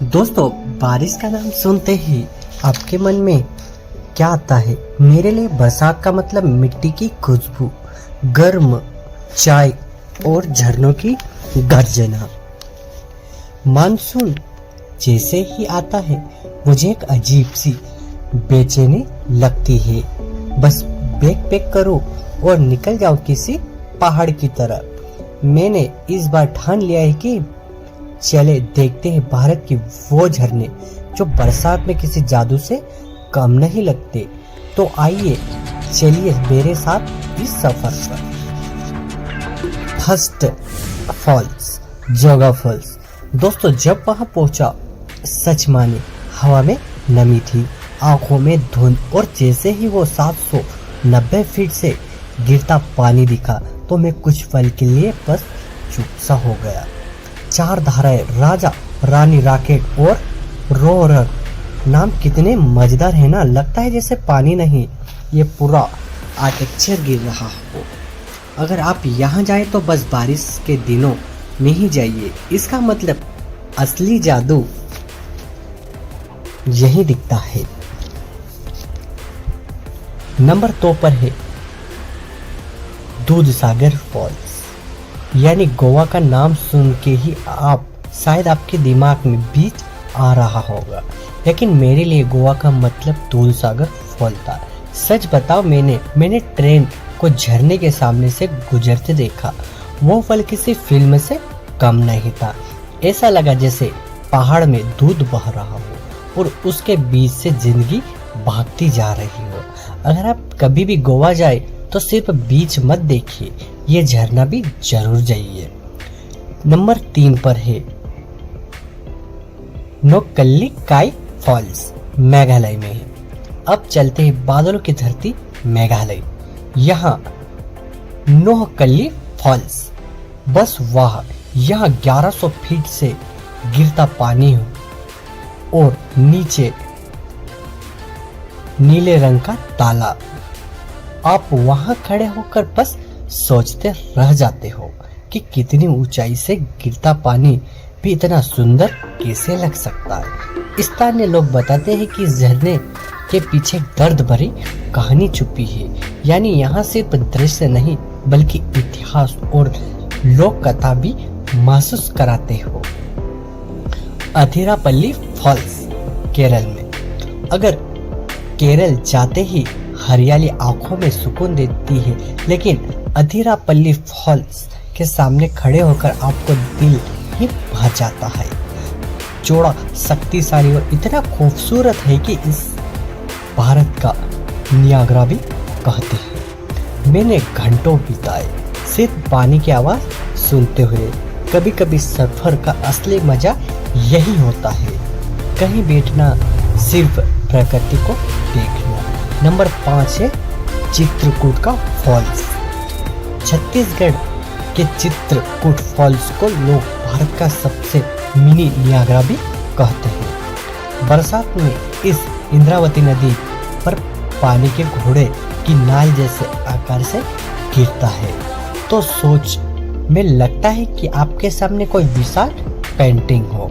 दोस्तों, बारिश का नाम सुनते ही आपके मन में क्या आता है? मेरे लिए बरसात का मतलब मिट्टी की खुशबू, गर्म चाय और झरनों की गर्जना। मानसून जैसे ही आता है मुझे एक अजीब सी बेचैनी लगती है। बस बैग पैक करो और निकल जाओ किसी पहाड़ की तरफ। मैंने इस बार ठान लिया है कि चले देखते हैं भारत की वो झरने जो बरसात में किसी जादू से कम नहीं लगते। तो आइए चलिए मेरे साथ इस सफर पर। फर्स्ट फॉल्स, जोगा फॉल्स। दोस्तों, जब वहां पहुंचा सच माने हवा में नमी थी, आंखों में धुंध, और जैसे ही वो 790 फीट से गिरता पानी दिखा तो मैं कुछ पल के लिए बस चुप सा हो गया। 4 धाराएं, राजा रानी रॉकेट और रोरर, नाम कितने मजेदार है ना। लगता है जैसे पानी नहीं, ये पूरा आर्किटेक्चर गिर रहा हो। अगर आप यहाँ जाए तो बस बारिश के दिनों में ही जाइए। इसका मतलब असली जादू यही दिखता है। नंबर 2 पर है दूधसागर फॉल्स। यानी गोवा का नाम सुन के ही शायद आपके दिमाग में बीच आ रहा होगा, लेकिन मेरे लिए गोवा का मतलब दूधसागर फॉल था। सच बताओ, मैंने ट्रेन को झरने के सामने से गुजरते देखा। वो पल किसी फिल्म से कम नहीं था। ऐसा लगा जैसे पहाड़ में दूध बह रहा हो और उसके बीच से जिंदगी भागती जा रही हो। अगर आप कभी भी गोवा जाए तो सिर्फ बीच मत देखिए, ये झरना भी जरूर जाइए। नंबर 3 पर है नोक्कलिकाई फॉल्स, मेघालय में है। अब चलते हैं बादलों की धरती मेघालय। यहाँ नोक्कली फॉल्स, बस वाह। यहाँ 1100 फीट से गिरता पानी हो और नीचे नीले रंग का तालाब। आप वहां खड़े होकर बस सोचते रह जाते हो कि कितनी ऊंचाई से गिरता पानी भी इतना सुंदर कैसे लग सकता है। स्थानीय लोग बताते हैं कि झरने के पीछे दर्द भरी कहानी छुपी है। यानी यहाँ सिर्फ दृश्य नहीं बल्कि इतिहास और लोक कथा भी महसूस कराते हो। अथिरापल्ली फॉल्स, केरल में। अगर केरल जाते ही हरियाली आंखों में सुकून देती है, लेकिन अथिरापल्ली फॉल्स के सामने खड़े होकर आपको दिल ही भर जाता है। चौड़ा, शक्तिशाली और इतना खूबसूरत है कि इस भारत का नियाग्रा भी कहते हैं। मैंने घंटों बिताए सिर्फ पानी की आवाज सुनते हुए। कभी कभी सफर का असली मजा यही होता है, कहीं बैठना, सिर्फ प्रकृति को देखना। नंबर 5 है चित्रकूट का फॉल्स। छत्तीसगढ़ के चित्रकूट फॉल्स को लोग भारत का सबसे मिनी नियाग्रा भी कहते हैं। बरसात में इस इंद्रावती नदी पर पानी के घोड़े की नाल जैसे आकार से गिरता है तो सोच में लगता है कि आपके सामने कोई विशाल पेंटिंग हो।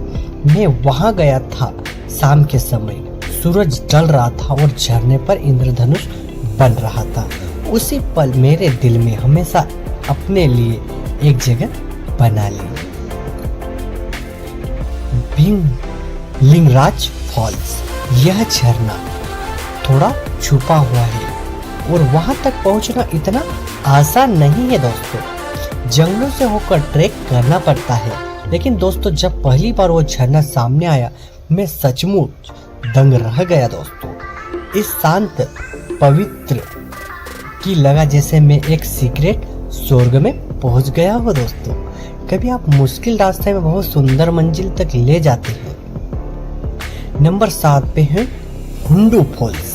मैं वहां गया था शाम के समय, सूरज ढल रहा था और झरने पर इंद्रधनुष बन रहा था। उसी पल मेरे दिल में हमेशा अपने लिए एक जगह बना ली। लिंगराज फॉल्स, यह झरना थोड़ा छुपा हुआ है और वहां तक पहुंचना इतना आसान नहीं है दोस्तों। जंगलों से होकर ट्रैक करना पड़ता है। लेकिन दोस्तों, जब पहली बार वो झरना सामने आया मैं सचमुच दंग रह गया दोस्तों। इस शांत पवित्र की लगा जैसे मैं एक सीक्रेट स्वर्ग में पहुंच गया हूँ दोस्तों। कभी आप मुश्किल रास्ते में बहुत सुंदर मंजिल तक ले जाते हैं। नंबर 7 पे है हुंडू फॉल्स।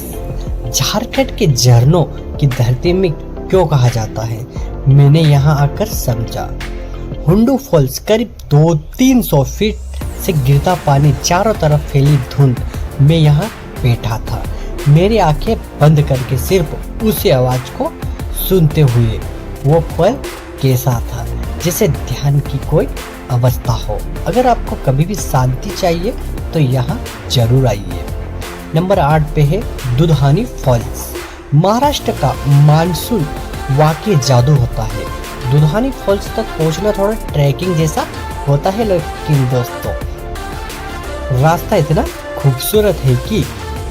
झारखंड के झरनों की धरती में क्यों कहा जाता है, मैंने यहाँ आकर समझा। हुंडू फॉल्स करीब 200-300 फीट से गिरता पानी, चारों तरफ फैली धुंध में यहाँ बैठा था। मेरी आंखें बंद करके सिर्फ उसी आवाज को सुनते हुए वो पल कैसा था। जिसे ध्यान की कोई अवस्था हो। अगर आपको कभी भी शांति चाहिए तो यहाँ जरूर आइए। नंबर 8 पे है दुधानी फॉल्स। महाराष्ट्र का मानसून वाकई जादू होता है। दुधानी फॉल्स तक पहुंचना थोड़ा ट्रैकिंग जैसा होता है, लेकिन दोस्तों रास्ता इतना खूबसूरत है कि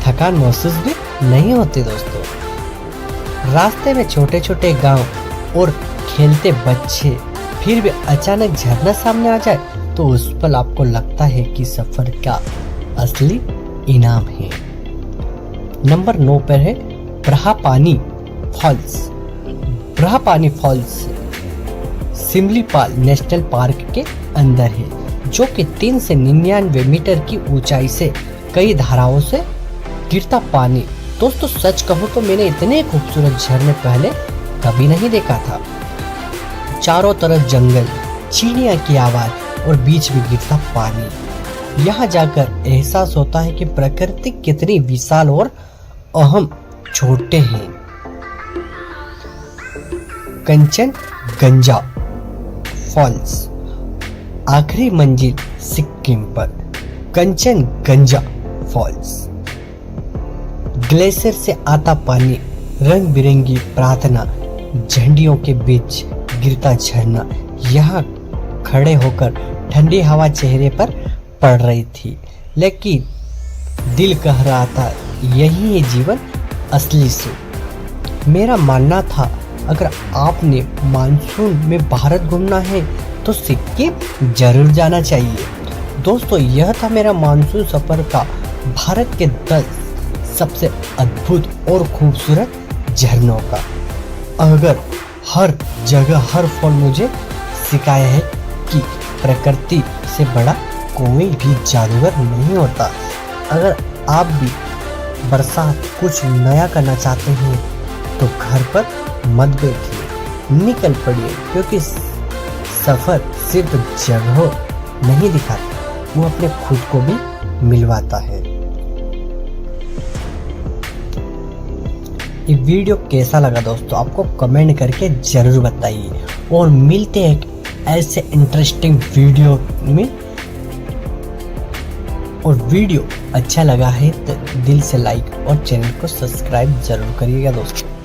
थकान महसूस भी नहीं होती। दोस्तों रास्ते में छोटे छोटे गांव और खेलते बच्चे, फिर भी अचानक झरना सामने आ जाए तो उस पल आपको लगता है कि सफर का असली इनाम है। नंबर 9 पर है Brahmapani falls. Brahmapani falls Similipal national park के अंदर है, जो कि 3 से 99 मीटर की ऊंचाई से कई धाराओं से गिरता पानी। दोस्तों सच कहूँ तो मैंने इतने खूबसूरत झरने पहले कभी नहीं देखा था। चारों तरफ जंगल, चिड़िया की आवाज और बीच में गिरता पानी। यहाँ जाकर एहसास होता है कि प्रकृति कितनी विशाल और अहम छोटे हैं। कंचनजंगा फॉल्स, आखिरी मंजिल सिक्किम पर। कंचनजंगा फॉल्स ग्लेशियर से आता पानी, रंग बिरंगी प्रार्थना, झंडियों के बीच गिरता झरना। यहाँ खड़े होकर ठंडी हवा चेहरे पर पड़ रही थी, लेकिन दिल कह रहा था यही है जीवन असली सुख। मेरा मानना था अगर आपने मानसून में भारत घूमना है तो सिक्किम जरूर जाना चाहिए। दोस्तों यह था मेरा मानसून सफर का भारत के 10 सबसे अद्भुत और खूबसूरत झरनों का। अगर हर जगह हर फल मुझे सिखाया है कि प्रकृति से बड़ा कोई भी जादूगर नहीं होता। अगर आप भी बरसात कुछ नया करना चाहते हैं तो घर पर मत बैठिए, निकल पड़िए, क्योंकि सफर सिर्फ जगह नहीं दिखाता, वो अपने खुद को भी मिलवाता है। ये वीडियो कैसा लगा दोस्तों आपको कमेंट करके जरूर बताइए, और मिलते हैं एक ऐसे इंटरेस्टिंग वीडियो में। और वीडियो अच्छा लगा है तो दिल से लाइक और चैनल को सब्सक्राइब जरूर करिएगा दोस्तों।